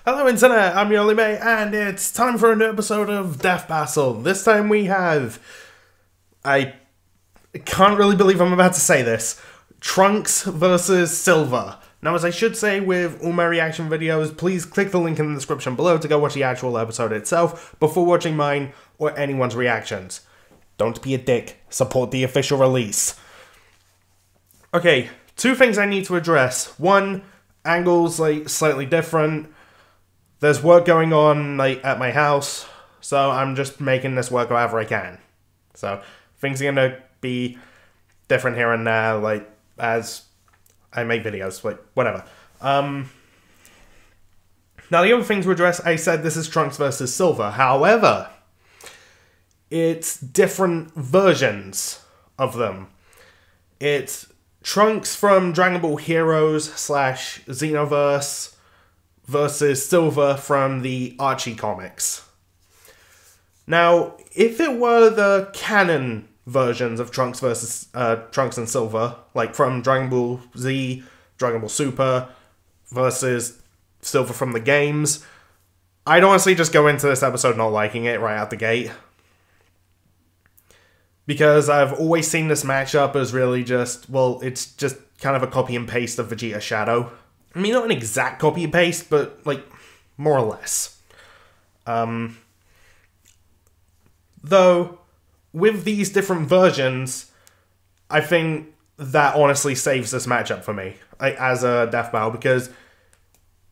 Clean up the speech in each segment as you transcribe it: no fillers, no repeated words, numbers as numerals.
Hello Internet, I'm your only mate, and it's time for a new episode of Death Battle. This time we have... I can't really believe I'm about to say this. Trunks versus Silver. Now, as I should say with all my reaction videos, please click the link in the description below to go watch the actual episode itself before watching mine or anyone's reactions. Don't be a dick. Support the official release. Okay, two things I need to address. One, angles slightly different. There's work going on at my house, so I'm just making this work however I can. So things are gonna be different here and there, as I make videos, whatever. Now the other thing to address, I said this is Trunks versus Silver. However, it's different versions of them. It's Trunks from Dragon Ball Heroes / Xenoverse versus Silver from the Archie comics. Now, if it were the canon versions of Trunks versus Trunks and Silver, like from Dragon Ball Z, Dragon Ball Super versus Silver from the games, I'd honestly just go into this episode not liking it right out the gate. Because I've always seen this matchup as really just, well, it's just kind of a copy and paste of Vegeta Shadow. I mean, not an exact copy and paste, but, more or less. Though, with these different versions, I think that honestly saves this matchup for me, as a death battle, because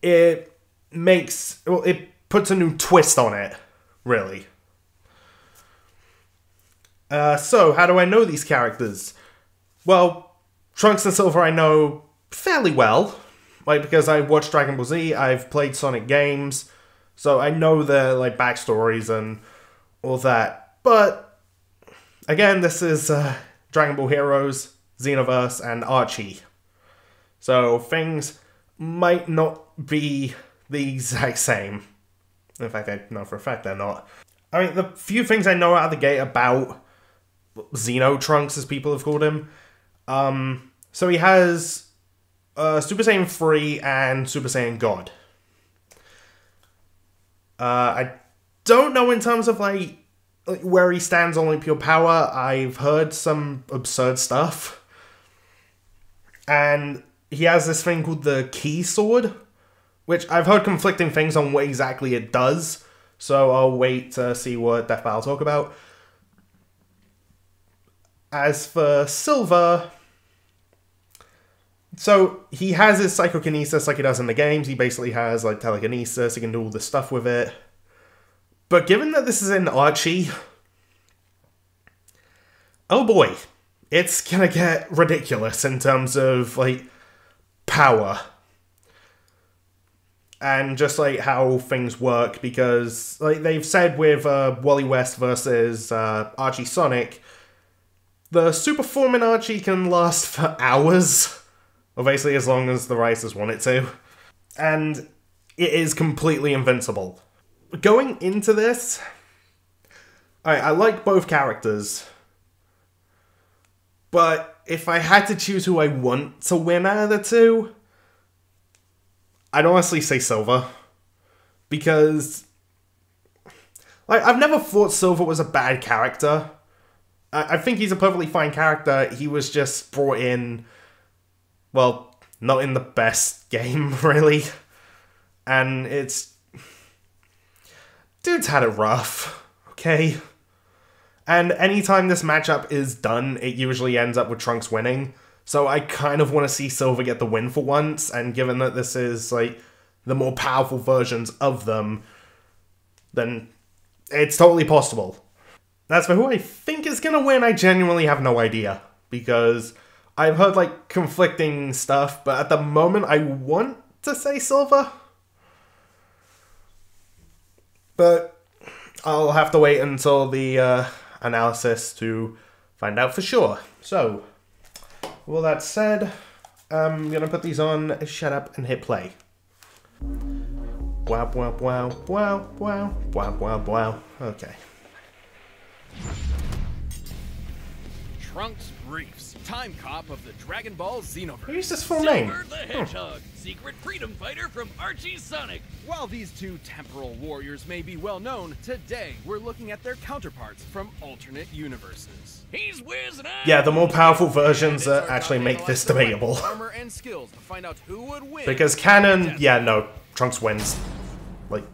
it makes, well, it puts a new twist on it, really. So, how do I know these characters? Well, Trunks and Silver I know fairly well. Because I watched Dragon Ball Z, I've played Sonic games, so I know their, backstories and all that. But, again, this is Dragon Ball Heroes, Xenoverse, and Archie. So, things might not be the exact same. In fact, I know for a fact they're not. I mean, the few things I know out of the gate about Xeno Trunks, as people have called him. So he has Super Saiyan 3 and Super Saiyan God. I don't know in terms of, where he stands on, pure power. I've heard some absurd stuff. And he has this thing called the Key Sword, which I've heard conflicting things on what exactly it does. So I'll wait to see what Death Battle talk about. As for Silver, so he has his psychokinesis like he does in the games. He basically has telekinesis. He can do all this stuff with it. But given that this is in Archie, oh boy, it's gonna get ridiculous in terms of power. And just how things work, because they've said with Wally West versus Archie Sonic, the super form in Archie can last for hours. Well, basically as long as the writers want it to. And it is completely invincible. Going into this, I like both characters. But if I had to choose who I want to win out of the two, I'd honestly say Silver. Because I've never thought Silver was a bad character. I think he's a perfectly fine character. He was just brought in, well, not in the best game, really. And dude's had it rough, okay? And anytime this matchup is done, it usually ends up with Trunks winning. So I kind of want to see Silver get the win for once, and given that this is, the more powerful versions of them, then it's totally possible. As for who I think is gonna win, I genuinely have no idea. Because I've heard, conflicting stuff, but at the moment I want to say Silver. But I'll have to wait until the analysis to find out for sure. So, with all that said, I'm gonna put these on, shut up, and hit play. Wow, wow, wow, wow, wow, wow, wow, wow. Okay. Trunks Briefs, time cop of the Dragon Ball Xenoverse. Who's his full name? Silver the Hedgehog, secret freedom fighter from Archie Sonic. While these two temporal warriors may be well known, today we're looking at their counterparts from alternate universes. He's Wiz and I. Yeah, the more powerful versions actually make this debatable. Armor and skills to find out who would win. Because canon, yeah, no, Trunks wins. Like,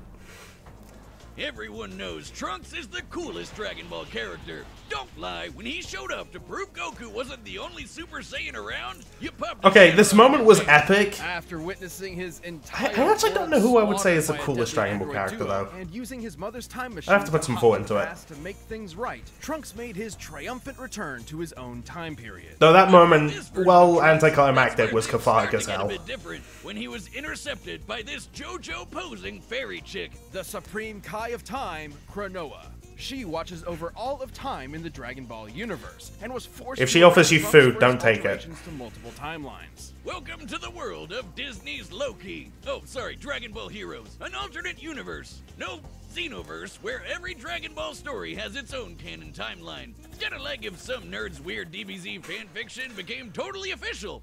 Everyone knows Trunks is the coolest Dragon Ball character. Don't lie, when he showed up to prove Goku wasn't the only Super Saiyan around, you popped. okay, this moment was epic. After witnessing his entire I actually don't know who I would say is the coolest Dragon Ball character, though. And using his mother's time machine I have to put some thought into it. to make things right, Trunks made his triumphant return to his own time period. Though that moment, well, anticlimactic, was cathartic as hell. A bit different when he was intercepted by this JoJo posing fairy chick. The Supreme Kai of Time, Cronoa. She watches over all of time in the Dragon Ball universe, and was forced If she to offers you Trunks food, for don't his take it. alterations to multiple timelines. Welcome to the world of Disney's Loki. Oh, sorry, Dragon Ball Heroes. An alternate universe. No, Xenoverse, where every Dragon Ball story has its own canon timeline. Kinda like if some nerd's weird DBZ fanfiction became totally official.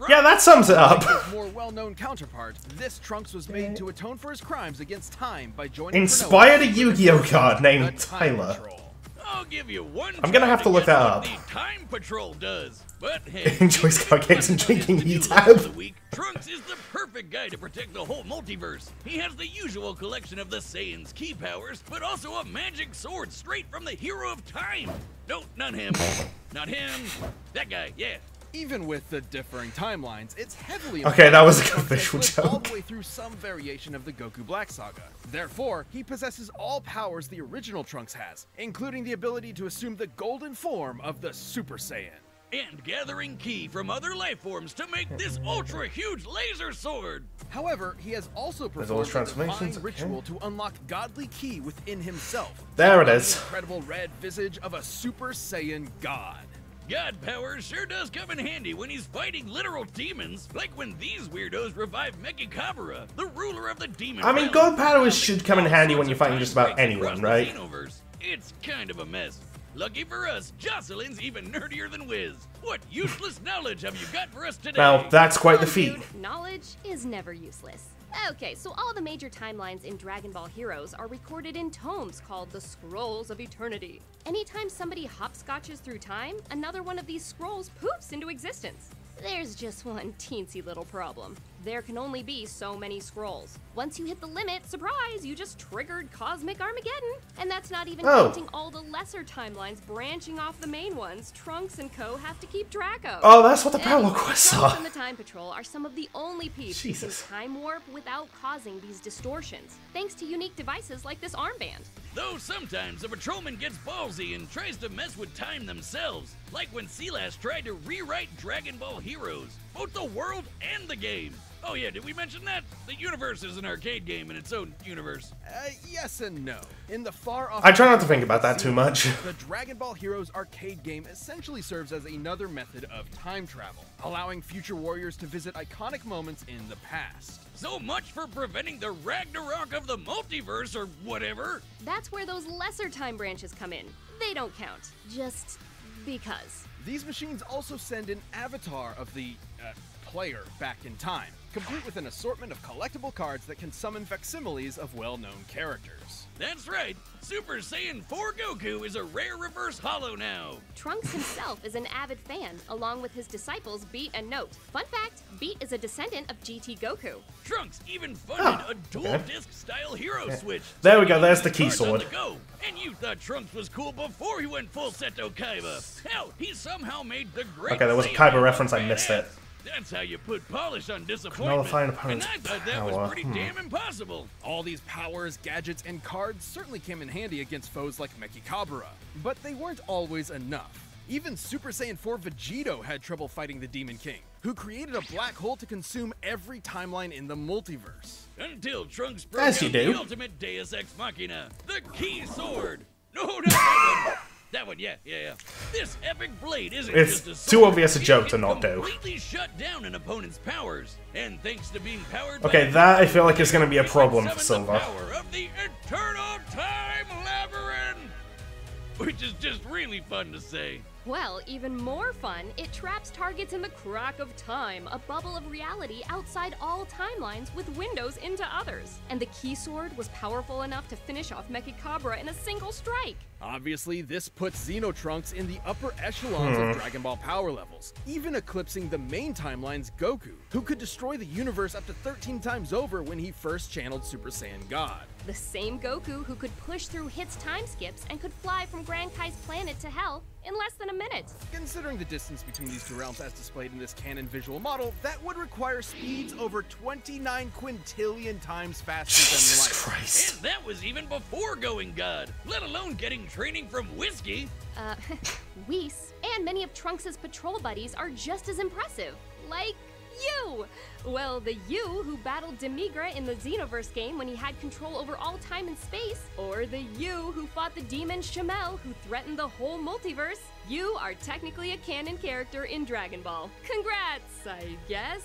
Yeah, that sums it up. Like his more well-known counterpart, this Trunks was made to atone for his crimes against time by joining Inspired a Cronoa, Yu-Gi-Oh card named the Time Tyler. Patrol. I'll give you one. I'm gonna have to look that up. The Time Patrol does, but hey, Enjoys card games and drinking the new E-Tab. look of the week, Trunks is the perfect guy to protect the whole multiverse. He has the usual collection of the Saiyans' key powers, but also a magic sword straight from the hero of time. No, not him. Not him. That guy, yeah. Even with the differing timelines, it's heavily Okay, that was a important good that Trunks visual lives all joke. the way through some variation of the Goku Black Saga. Therefore, he possesses all powers the original Trunks has, including the ability to assume the golden form of the Super Saiyan. And gathering ki from other life forms to make this ultra huge laser sword. However, he has also all performed a transformations, divine ritual to unlock godly ki within himself. There it The is. incredible red visage of a Super Saiyan God. God power sure does come in handy when he's fighting literal demons, like when these weirdos revive Mechikabura, the ruler of the demon. I mean, realm. God powers should come in handy when you're fighting just about anyone, right? It's kind of a mess. Lucky for us, Jocelyn's even nerdier than Wiz. What useless knowledge have you got for us today? Now, that's quite the Oh, feat. dude, knowledge is never useless. Okay, so all the major timelines in Dragon Ball Heroes are recorded in tomes called the Scrolls of Eternity. Anytime somebody hopscotches through time, another one of these scrolls poofs into existence. There's just one teensy little problem. There can only be so many scrolls. Once you hit the limit, surprise, you just triggered Cosmic Armageddon. And that's not even counting all the lesser timelines branching off the main ones Trunks and co have to keep track of. Oh, that's what the power quests Trunks are. and the Time Patrol are some of the only peeps who Jesus. can time warp without causing these distortions, thanks to unique devices like this armband. Though sometimes a patrolman gets ballsy and tries to mess with time themselves, like when Silas tried to rewrite Dragon Ball Heroes, both the world and the game. Oh yeah, did we mention that? The universe is an arcade game in its own universe. Yes and no. In the far off, I try not to think about that too much. The Dragon Ball Heroes arcade game essentially serves as another method of time travel, allowing future warriors to visit iconic moments in the past. So much for preventing the Ragnarok of the multiverse or whatever. That's where those lesser time branches come in. They don't count. Just because. These machines also send an avatar of the player back in time, complete with an assortment of collectible cards that can summon facsimiles of well-known characters. That's right, Super Saiyan 4 Goku is a rare reverse holo now. Trunks himself is an avid fan, along with his disciples Beat and Note. Fun fact, Beat is a descendant of GT Goku. Trunks even funded a dual-disc style hero switch. There we go, there's the key Cards on sword. the go. And you thought Trunks was cool before he went full Seto Kaiba. Hell, he somehow made the great Okay, there was a Saiyan Kaiba reference, I missed it. That's how you put polish on disappointment. Nullify an And opponent's I thought that power. was pretty damn impossible. All these powers, gadgets, and cards certainly came in handy against foes like Mechikabura, but they weren't always enough. Even Super Saiyan 4 Vegito had trouble fighting the Demon King, who created a black hole to consume every timeline in the multiverse. Until Trunks broke As you out do. the ultimate Deus Ex Machina, the Key Sword. No, not that one. That one, yeah. This epic blade isn't It's just a sword. too obvious a It joke can to not do. completely shut down an opponent's powers, and thanks to being powered Okay, by that I feel like is going to be a we can problem for summon the Silver. power of the Eternal Time Labyrinth, which is just really fun to say. Well, even more fun, it traps targets in the crack of time, a bubble of reality outside all timelines with windows into others. And the key sword was powerful enough to finish off Mechicabra in a single strike. Obviously, this puts Xenotrunks in the upper echelons of Dragon Ball power levels, even eclipsing the main timeline's Goku, who could destroy the universe up to 13 times over when he first channeled Super Saiyan God. The same Goku who could push through Hit's time skips and could fly from Grand Kai's planet to Hell in less than a minute. Considering the distance between these two realms as displayed in this canon visual model, that would require speeds over 29 quintillion times faster Jesus than light. Christ. And that was even before going God, let alone getting training from Whiskey. Whis, and many of Trunks' patrol buddies are just as impressive. Like you! Well, the you who battled Demigra in the Xenoverse game when he had control over all time and space, or the you who fought the demon Shamel who threatened the whole multiverse. You are technically a canon character in Dragon Ball. Congrats, I guess.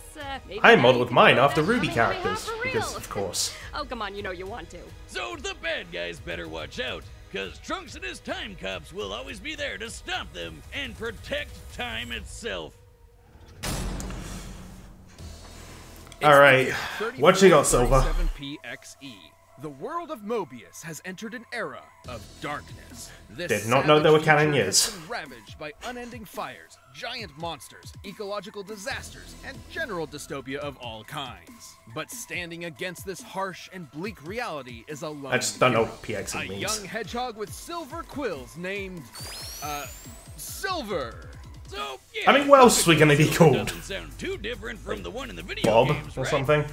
Maybe I now modeled you can mine go after back Ruby how many we have characters, for because real. of course. Oh, come on, you know you want to. So the bad guys better watch out, cause Trunks and his time cops will always be there to stop them and protect time itself. Alright, what you got, Silver? 37PXE. The world of Mobius has entered an era of darkness. This Did not know there were savage canon future years. has been ravaged by unending fires, giant monsters, ecological disasters, and general dystopia of all kinds. But standing against this harsh and bleak reality is a lone I just don't know hero. what PXE A means. young hedgehog with silver quills named, Silver. So, yeah, I mean, what else are we gonna be Silver called? Doesn't sound too different from the one in the video Bob games, or right? something?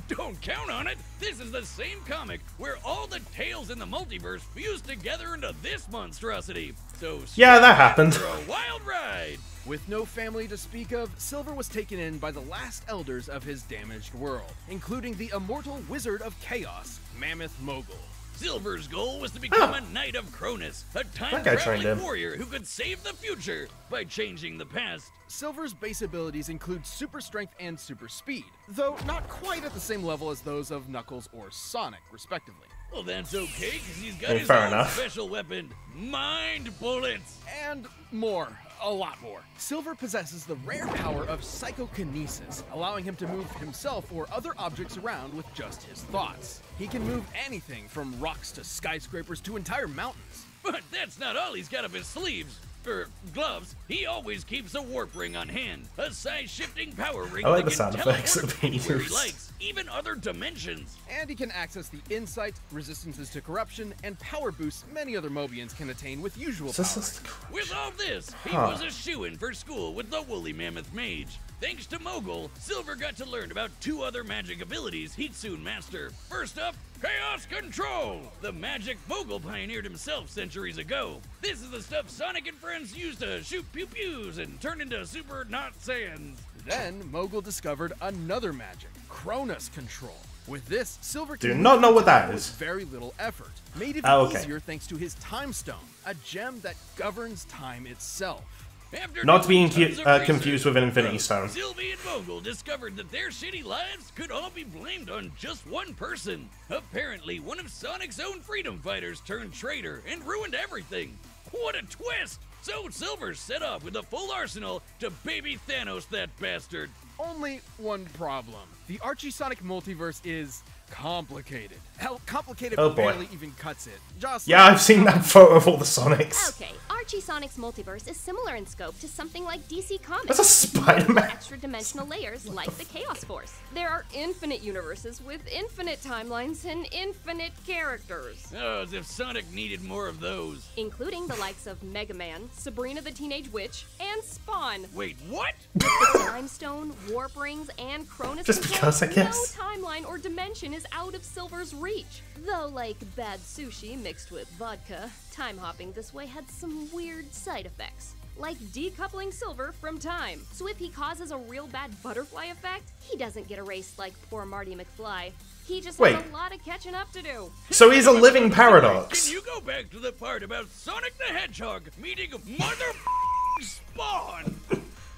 Don't count on it. This is the same comic where all the tales in the multiverse fused together into this monstrosity. So Yeah, that strap happened. for a wild ride. With no family to speak of, Silver was taken in by the last elders of his damaged world, including the immortal Wizard of Chaos, Mammoth Mogul. Silver's goal was to become a Knight of Cronus, a guy trained time-traveling him. warrior who could save the future by changing the past. Silver's base abilities include super strength and super speed, though not quite at the same level as those of Knuckles or Sonic, respectively. Well, that's okay, because he's got Hey, his fair own enough. special weapon, Mind Bullets. And more. A lot more. Silver possesses the rare power of psychokinesis, allowing him to move himself or other objects around with just his thoughts. He can move anything from rocks to skyscrapers to entire mountains. But that's not all he's got up his sleeves. For gloves, he always keeps a warp ring on hand, a size-shifting power ring I like that the can sound effects teleport that are being where he used. likes, even other dimensions. And he can access the insight, resistances to corruption, and power boosts many other Mobians can attain with usual Is this power. just With all this, he Huh. was a shoo-in for school with the Woolly Mammoth Mage. Thanks to Mogul, Silver got to learn about two other magic abilities he'd soon master. First up, Chaos Control! The magic Mogul pioneered himself centuries ago. This is the stuff Sonic and friends used to shoot pew-pews and turn into super not Saiyans. Then, Mogul discovered another magic, Cronus Control. With this, Silver Do can not move know what that with is. very little effort. Made even Oh, okay. easier thanks to his Time Stone, a gem that governs time itself. After Not to be doing tons of confused research, with an Infinity Stone. Sylvie and Mogul discovered that their shitty lives could all be blamed on just one person. Apparently, one of Sonic's own freedom fighters turned traitor and ruined everything. What a twist! So Silver set off with a full arsenal to baby Thanos that bastard. Only one problem. The Archie Sonic multiverse is complicated. Hell, complicated Oh, boy. barely even cuts it. Jocelyn, Yeah, I've seen that photo of all the Sonics. Okay, Archie Sonic's multiverse is similar in scope to something like DC Comics. That's a Spider-Man. Extra-dimensional layers like the Chaos Force. There are infinite universes with infinite timelines and infinite characters, Oh, as if Sonic needed more of those. including the likes of Mega Man, Sabrina the Teenage Witch, and Spawn. Wait, what? Time Stone, Warp Rings, and Cronus Just Control, because, I guess. no timeline or dimension is out of Silver's reach. Though, like bad sushi mixed with vodka, time hopping this way had some weird side effects, like decoupling Silver from time. So if he causes a real bad butterfly effect, he doesn't get erased like poor Marty McFly. He just Wait. has a lot of catching up to do. So he's a living paradox. Can you go back to the part about Sonic the Hedgehog meeting Mother Spawn?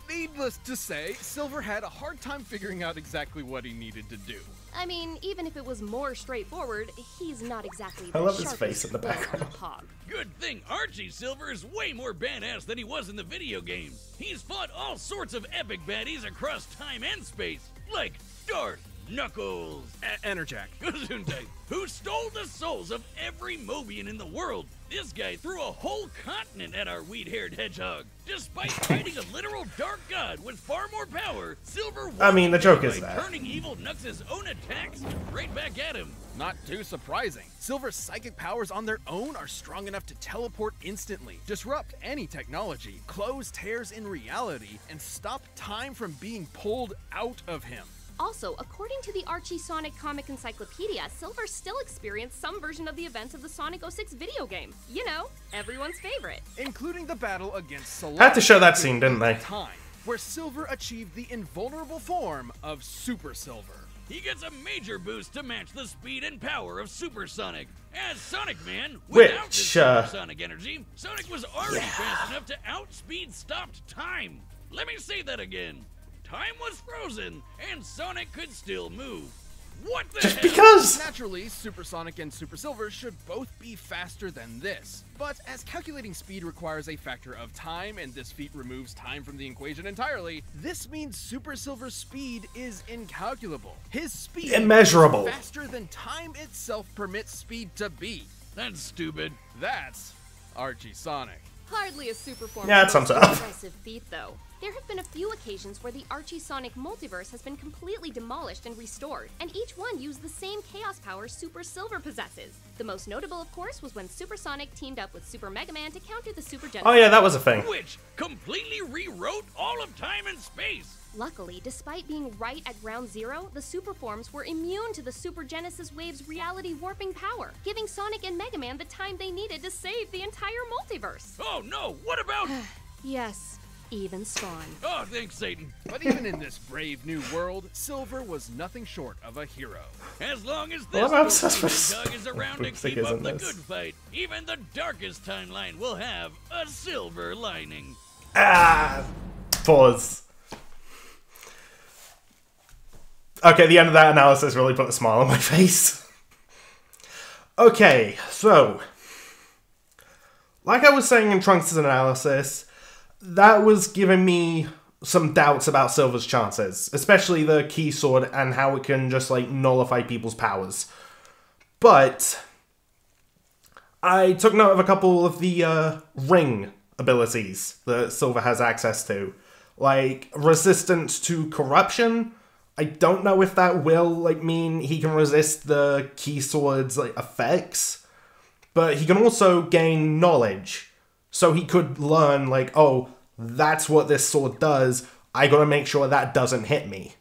Needless to say, Silver had a hard time figuring out exactly what he needed to do. I mean, even if it was more straightforward, he's not exactly I the love his sharpest face in the bull on background. the hog. Good thing Archie Silver is way more badass than he was in the video game. He's fought all sorts of epic baddies across time and space, like Darth Knuckles, Enerjack. Gesundheit, who stole the souls of every Mobian in the world. This guy threw a whole continent at our weed-haired hedgehog. Despite fighting a literal dark god with far more power, Silver won I mean, the joke is by that. turning evil Nux' own attacks right back at him. Not too surprising. Silver's psychic powers on their own are strong enough to teleport instantly, disrupt any technology, close tears in reality, and stop time from being pulled out of him. Also, according to the Archie Sonic comic encyclopedia, Silver still experienced some version of the events of the Sonic 06 video game. You know, everyone's favorite. Including the battle against Celeste. Had to show that scene, didn't they? Time, where Silver achieved the invulnerable form of Super Silver. He gets a major boost to match the speed and power of Super Sonic. As Sonic Man, Which, without his supersonic energy, Sonic was already fast enough to outspeed stopped time. Let me say that again. Time was frozen, and Sonic could still move. What the Just hell? because! Naturally, Super Sonic and Super Silver should both be faster than this. But as calculating speed requires a factor of time, and this feat removes time from the equation entirely, this means Super Silver's speed is incalculable. His speed Immeasurable. is faster than time itself permits speed to be. That's stupid. That's Archie Sonic. Hardly a super form. Yeah, that sums it up. Impressive feat, though. There have been a few occasions where the Archie Sonic multiverse has been completely demolished and restored, and each one used the same chaos power Super Silver possesses. The most notable, of course, was when Super Sonic teamed up with Super Mega Man to counter the Super Genesis. Oh yeah, that was a thing. Which completely rewrote all of time and space. Luckily, despite being right at ground zero, the super forms were immune to the Super Genesis wave's reality warping power, giving Sonic and Mega Man the time they needed to save the entire multiverse. Oh no, what about... Yes, even Spawn. Oh, thanks, Satan. But even in this brave new world, Silver was nothing short of a hero. As long as Well, this I'm obsessed with dog is around to Boomstick, keep up isn't the this? good fight, even the darkest timeline will have a silver lining. Ah! Pause. Okay, the end of that analysis really put a smile on my face. Okay, so... like I was saying in Trunks' analysis, that was giving me some doubts about Silver's chances, especially the key sword and how it can just, like, nullify people's powers. But I took note of a couple of the ring abilities that Silver has access to. Like, resistance to corruption. I don't know if that will, like, mean he can resist the key sword's, like, effects. But he can also gain knowledge. So he could learn, like, oh, that's what this sword does. I gotta make sure that doesn't hit me.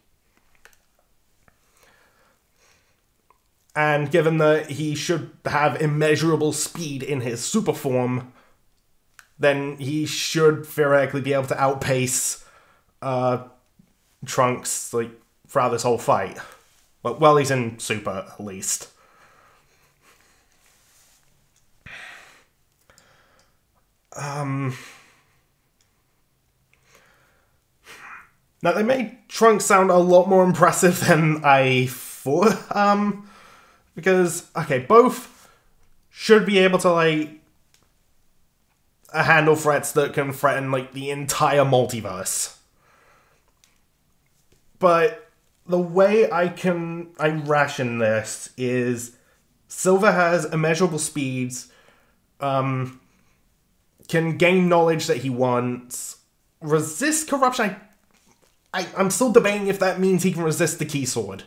And given that he should have immeasurable speed in his super form, then he should theoretically be able to outpace Trunks, like, throughout this whole fight. Well, he's in super, at least. Now, they made Trunks sound a lot more impressive than I thought, because, okay, both should be able to, like, handle threats that can threaten, like, the entire multiverse. But the way I ration this is Silver has immeasurable speeds, can gain knowledge that he wants, resist corruption. I'm still debating if that means he can resist the key sword.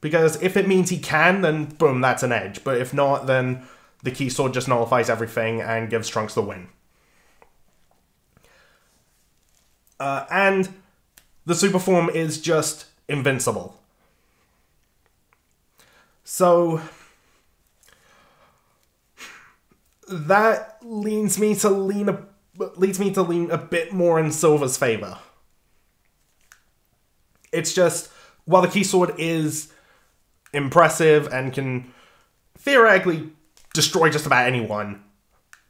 Because if it means he can, then boom, that's an edge. But if not, then the key sword just nullifies everything and gives Trunks the win. And the super form is just invincible. So that leads me to lean a bit more in Silver's favor. It's just, while the key sword is impressive and can theoretically destroy just about anyone,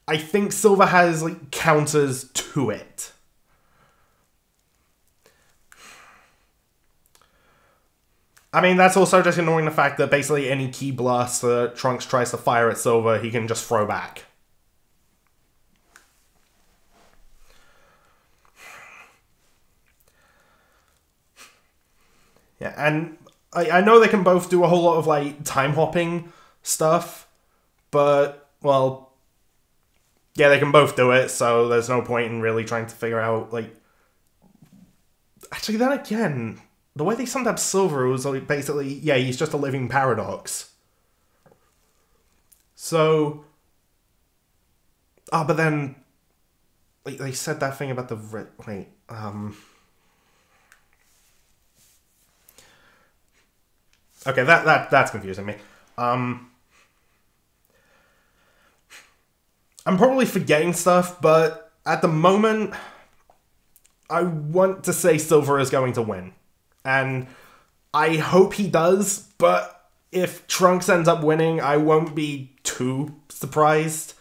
I think Silver has, like, counters to it. I mean, that's also just ignoring the fact that basically any key blast that Trunks tries to fire at Silver, he can just throw back. Yeah, and I know they can both do a whole lot of, like, time-hopping stuff, but, well, yeah, they can both do it, so there's no point in really trying to figure out, like... Actually, then again, the way they summed up Silver was, like, basically, yeah, he's just a living paradox. So... but then... Like, they said that thing about the... Wait, Okay, that's confusing me. I'm probably forgetting stuff, but at the moment, I want to say Silver is going to win. And I hope he does, but if Trunks ends up winning, I won't be too surprised.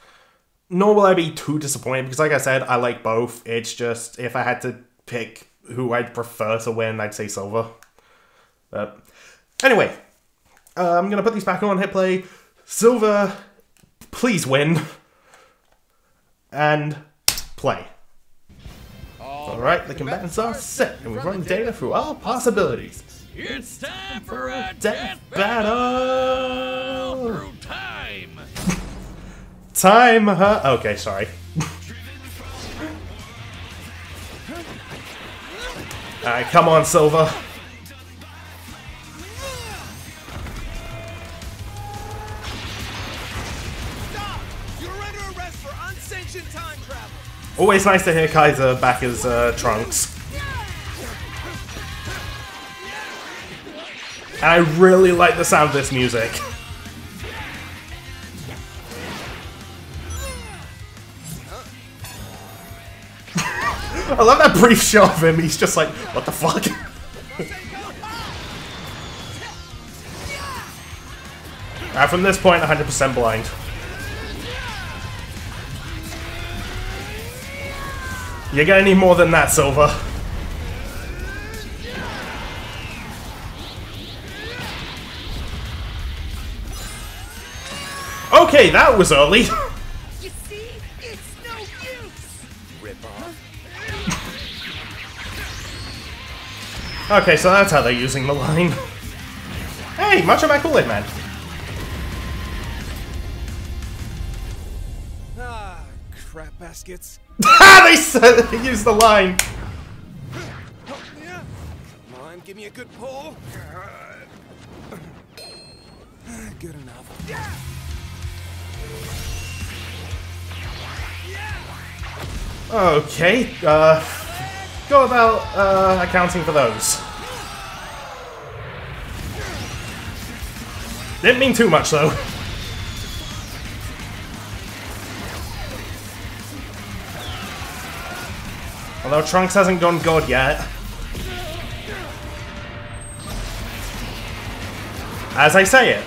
Nor will I be too disappointed, because like I said, I like both. It's just, if I had to pick who I'd prefer to win, I'd say Silver. But... Anyway, I'm going to put these back on, hit play. Silver, please win. And play. Alright, the combatants are set, and we've run data through all possibilities. It's time for a death battle! Through time! Time, huh? Okay, sorry. Alright, come on, Silver. Always nice to hear Kaiser back as Trunks. And I really like the sound of this music. I love that brief shot of him, he's just like, what the fuck? From this point, 100% blind. You're gonna need more than that, Silver. Okay, that was early. You see, it's no use. Rip off. Okay, so that's how they're using the line. Hey, Macho Man Kool-Aid Man. Ah, crap baskets. They said they used the line. Yeah. Come on, give me a good pull. Good enough. Yeah. Okay, go about accounting for those. Didn't mean too much though. Although Trunks hasn't gone God yet. As I say it.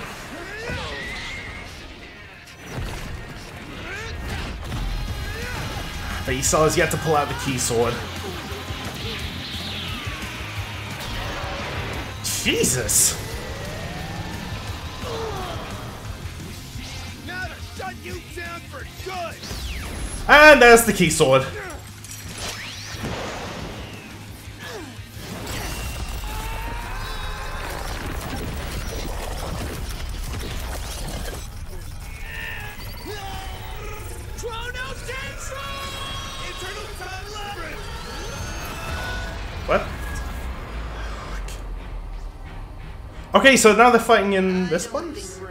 But he still has yet to pull out the key sword. Jesus! Now to shut you down for good. And there's the key sword. What? Okay, so now they're fighting in this place?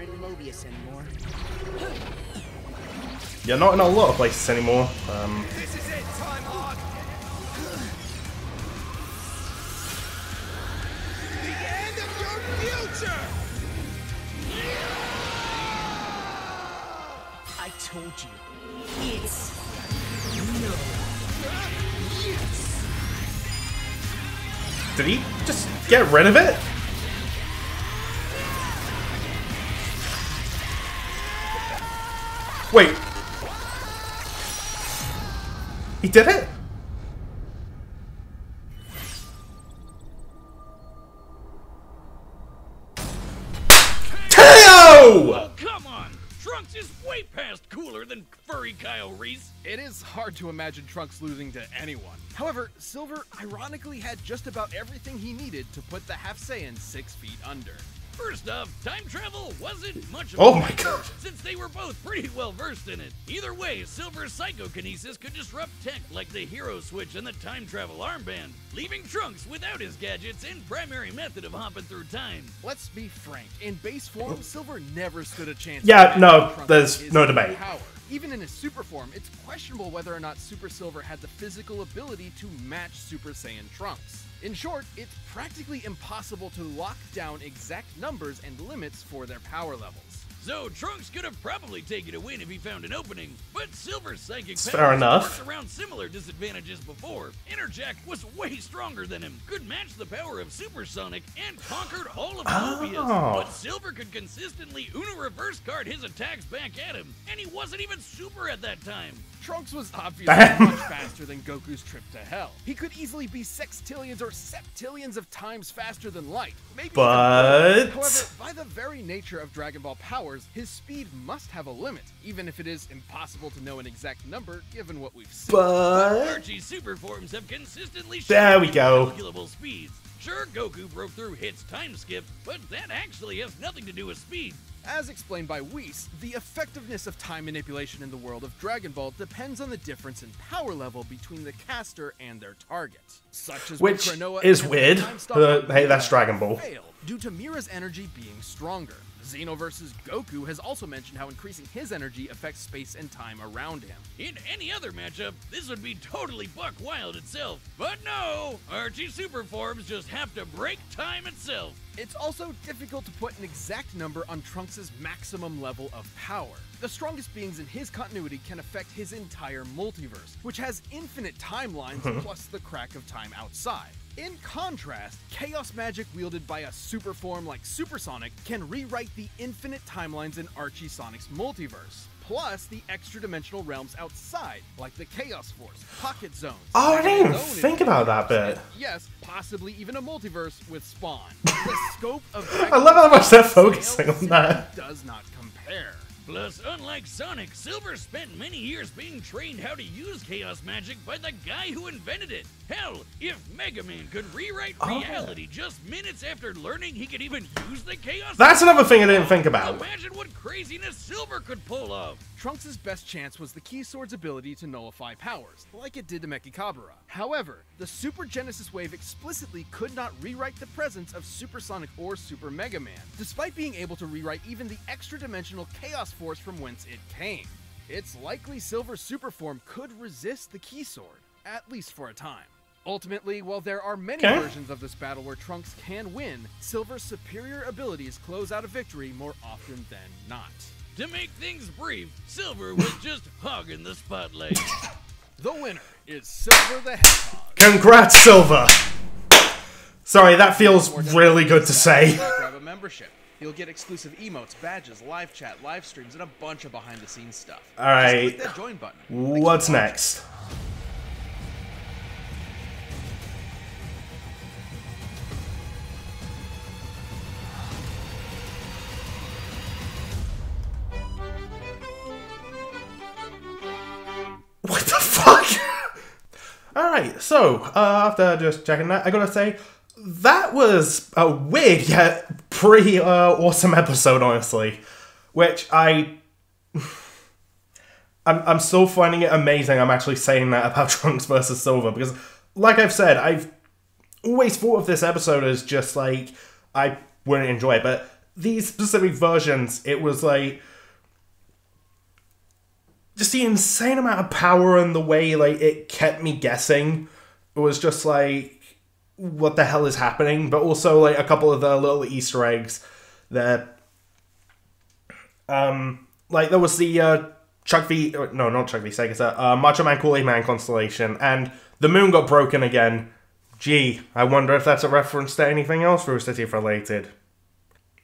Yeah, not in a lot of places anymore. This is it, time hog. The end of your future. I told you. It's no use. Did he just get rid of it? Wait. He did it? No! Oh, come on! Trunks is way past cooler than furry Kyle Reese. It is hard to imagine Trunks losing to anyone. However, Silver ironically had just about everything he needed to put the Half Saiyan 6 feet under. First off, time travel wasn't much of Oh a my factor, God. since they were both pretty well versed in it. Either way, Silver's psychokinesis could disrupt tech like the hero switch and the time travel armband, leaving Trunks without his gadgets and primary method of hopping through time. Let's be frank, in base form, Silver never stood a chance. Yeah, to no, match Trunks' there's his no debate. Power. Even in his super form, it's questionable whether or not Super Silver had the physical ability to match Super Saiyan Trunks. In short, it's practically impossible to lock down exact numbers and limits for their power levels. So Trunks could have probably taken a win if he found an opening, but Silver's psychic Fair powers enough. worked around similar disadvantages before. Interjack was way stronger than him, could match the power of Super Sonic, and conquered all of Mobius. But Silver could consistently Uno reverse card his attacks back at him, and he wasn't even super at that time. Trunks was obviously Damn. much faster than Goku's trip to hell. He could easily be sextillions or septillions of times faster than light. Maybe even more. But... However, by the very nature of Dragon Ball powers, his speed must have a limit, even if it is impossible to know an exact number given what we've seen. But... Archie's super forms have consistently There we shown go. calculable speeds. Sure, Goku broke through Hit's time skip, but that actually has nothing to do with speed. As explained by Whis, the effectiveness of time manipulation in the world of Dragon Ball depends on the difference in power level between the caster and their target. Such as Which when Kranoa is and weird, Time Stop but hey, Mira that's Dragon Ball. failed due to Mira's energy being stronger. Xenoverse's Goku has also mentioned how increasing his energy affects space and time around him. In any other matchup, this would be totally buck wild itself. But no, Archie super forms just have to break time itself. It's also difficult to put an exact number on Trunks' maximum level of power. The strongest beings in his continuity can affect his entire multiverse, which has infinite timelines plus the crack of time outside. In contrast, chaos magic wielded by a super form like Super Sonic can rewrite the infinite timelines in Archie Sonic's multiverse, plus the extra-dimensional realms outside, like the Chaos Force, Pocket Zones. Oh, I didn't even Zone think about that bit. and yes, possibly even a multiverse with Spawn. The scope of I love how much they're focusing on that. does not compare. Plus, unlike Sonic, Silver spent many years being trained how to use chaos magic by the guy who invented it. Hell, if Mega Man could rewrite reality just minutes after learning he could even use the chaos That's another thing I didn't think about. imagine what craziness Silver could pull off. Trunks' best chance was the Key Sword's ability to nullify powers, like it did to Mechikabura. However, the Super Genesis Wave explicitly could not rewrite the presence of Super Sonic or Super Mega Man, despite being able to rewrite even the extra-dimensional Chaos Force from whence it came. It's likely Silver's super form could resist the Key Sword, at least for a time. Ultimately, while there are many versions of this battle where Trunks can win, Silver's superior abilities close out a victory more often than not. To make things brief, Silver was just hogging the spotlight. The winner is Silver the Hedgehog. Congrats, Silver! Sorry, that feels really good to say. Grab a membership. You'll get exclusive emotes, badges, live chat, live streams, and a bunch of behind-the-scenes stuff. Alright, Just click that join button. what's next? What the fuck? Alright, so, after just checking that, I gotta say, that was a weird yet pretty awesome episode, honestly. Which I'm still finding it amazing I'm actually saying that about Trunks versus Silver, because, like I've said, I've always thought of this episode as just, like, I wouldn't enjoy it, but these specific versions, it was, like, just the insane amount of power and the way, like, it kept me guessing. It was just, like, what the hell is happening? But also, like, a couple of the little Easter eggs there. Like, there was the, Chuck V... No, not Chuck V. Sega, Macho Man Kool-Aid Man constellation, and the moon got broken again. Gee, I wonder if that's a reference to anything else Rooster Teeth related.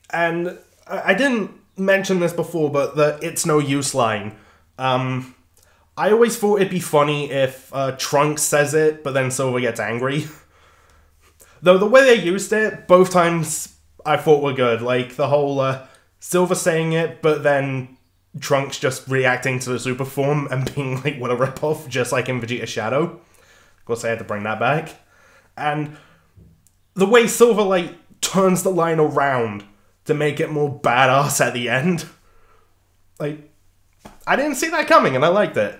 And I didn't mention this before, but the "it's no use" line. I always thought it'd be funny if Trunks says it, but then Silver gets angry. Though the way they used it, both times I thought were good. Like, the whole, Silver saying it, but then Trunks just reacting to the super form and being like, what a ripoff, just like in Vegeta's Shadow. Of course, I had to bring that back. And the way Silver, like, turns the line around to make it more badass at the end. Like, I didn't see that coming, and I liked it.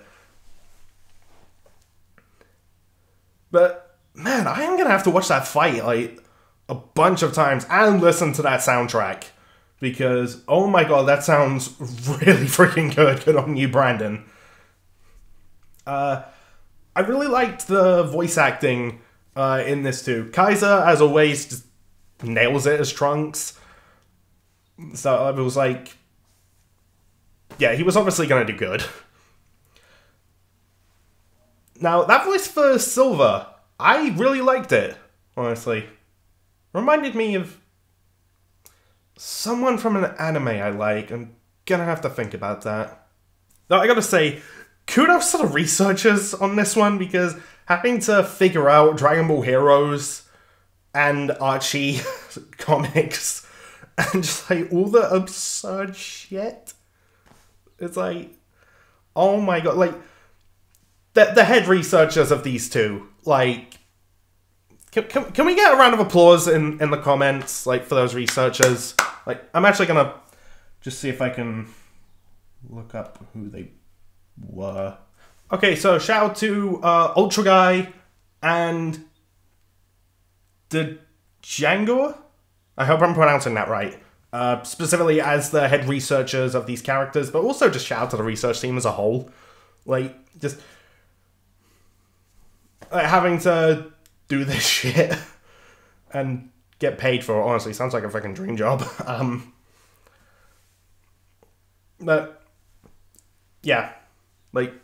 But, man, I am gonna have to watch that fight, like, a bunch of times and listen to that soundtrack. Because, oh my god, that sounds really freaking good. Good on you, Brandon. I really liked the voice acting in this too. Kaiser, as always, just nails it as Trunks. So it was like... yeah, he was obviously going to do good. Now, that voice for Silver, I really liked it, honestly. Reminded me of someone from an anime I like. I'm gonna have to think about that. Though I gotta say, kudos to the researchers on this one, because having to figure out Dragon Ball Heroes and Archie comics and just like all the absurd shit. It's like, oh my god, like the head researchers of these two, like, can we get a round of applause in the comments, like, for those researchers? Like, I'm actually gonna just see if I can look up who they were. Okay, so shout out to Ultra Guy and the Django? I hope I'm pronouncing that right. Specifically as the head researchers of these characters, but also just shout out to the research team as a whole. Like, just having to do this shit and get paid for it, honestly, sounds like a fucking dream job. But yeah, like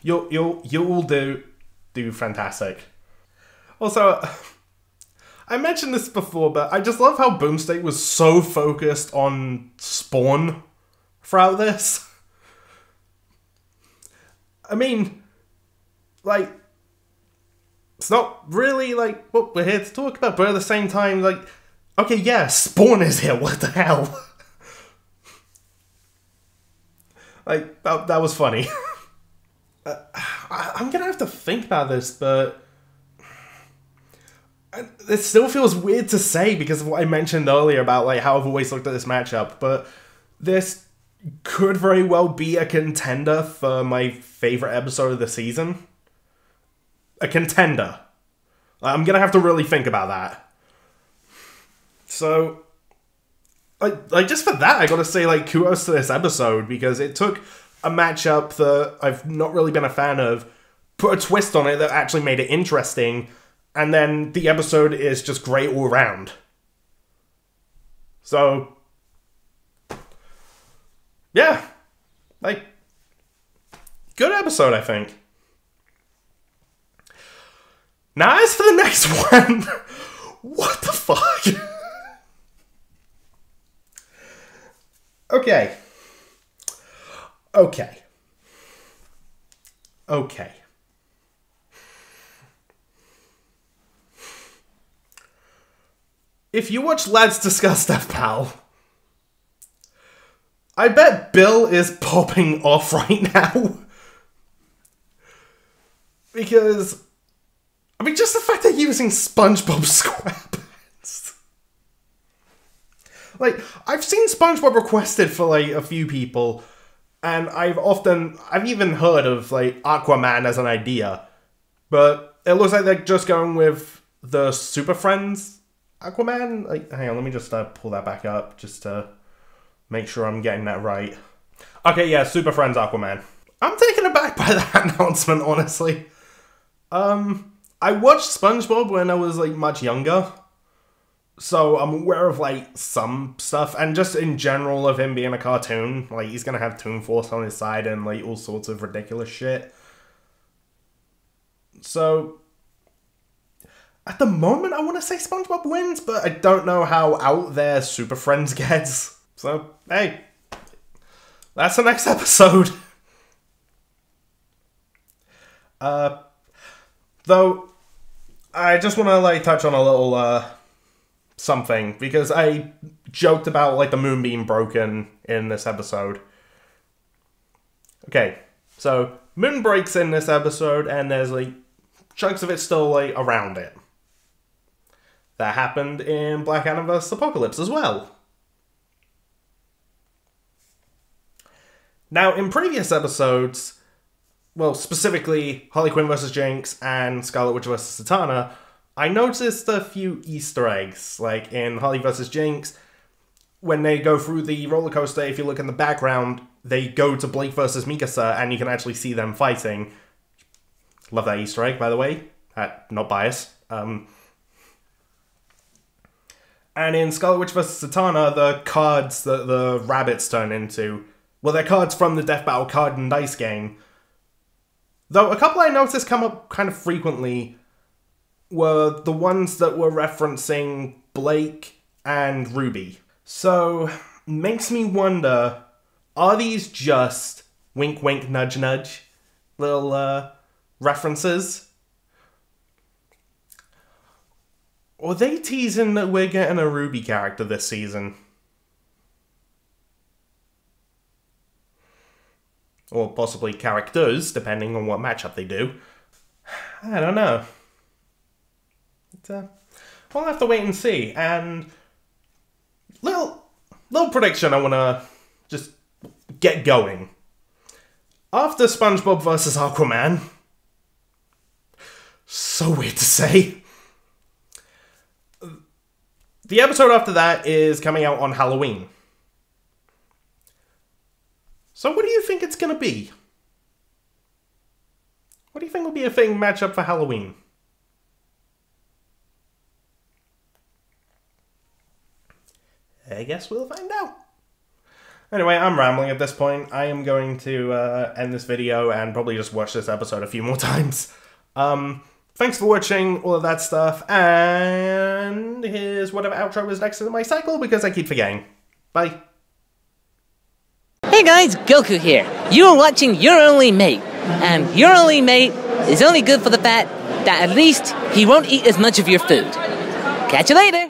you'll do fantastic. Also, I mentioned this before, but I just love how Boomstate was so focused on Spawn throughout this. I mean, like, it's not really, like, what we're here to talk about, but at the same time, like, okay, yeah, Spawn is here, what the hell? Like, that was funny. I'm gonna have to think about this, but it still feels weird to say because of what I mentioned earlier about, like, how I've always looked at this matchup, but this could very well be a contender for my favorite episode of the season. A contender. I'm gonna have to really think about that. So, like just for that, I gotta say, like, kudos to this episode, because it took a matchup that I've not really been a fan of, put a twist on it that actually made it interesting, and then the episode is just great all around. So, yeah. Like, good episode, I think. Now, as for the next one, what the fuck? Okay. If you watch Lads Discuss Death Pal, I bet Bill is popping off right now. Because, I mean, just the fact they're using SpongeBob SquarePants. Like, I've seen SpongeBob requested for, like, a few people, and I've even heard of, like, Aquaman as an idea, but it looks like they're just going with the Super Friends Aquaman. Like, hang on, let me just pull that back up, just to make sure I'm getting that right. Okay, yeah, Super Friends Aquaman. I'm taken aback by that announcement, honestly. I watched SpongeBob when I was, like, much younger, so I'm aware of, like, some stuff, and just in general of him being a cartoon, like, he's gonna have Toon Force on his side and, like, all sorts of ridiculous shit. So, at the moment, I want to say SpongeBob wins, but I don't know how out there Super Friends gets. So, hey, that's the next episode. Though, I just want to, like, touch on a little, something, because I joked about, like, the moon being broken in this episode. Okay, so moon breaks in this episode, and there's, like, chunks of it still, like, around it. That happened in Black Adam vs. Apocalypse as well. Now, in previous episodes, well, specifically Harley Quinn vs. Jinx and Scarlet Witch vs. Zatanna, I noticed a few Easter eggs. Like in Harley vs. Jinx, when they go through the roller coaster, if you look in the background, they go to Blake vs. Mikasa, and you can actually see them fighting. Love that Easter egg, by the way. Not biased. And in Scarlet Witch vs. Zatanna, the cards that the rabbits turn into, well, they're cards from the Death Battle card and dice game. Though a couple I noticed come up kind of frequently were the ones that were referencing Blake and Ruby. So, makes me wonder, are these just wink wink nudge nudge little references? Or are they teasing that we're getting a Ruby character this season? Or possibly characters, depending on what matchup they do. I don't know. We'll have to wait and see. And little prediction I want to just get going. After SpongeBob vs. Aquaman, so weird to say, the episode after that is coming out on Halloween. So what do you think it's going to be? What do you think will be a fitting matchup for Halloween? I guess we'll find out. Anyway, I'm rambling at this point. I am going to end this video and probably just watch this episode a few more times. Thanks for watching all of that stuff, and here's whatever outro is next in my cycle because I keep forgetting. Bye. Hey guys, Goku here. You are watching Your Only Mate, and Your Only Mate is only good for the fact that at least he won't eat as much of your food. Catch you later!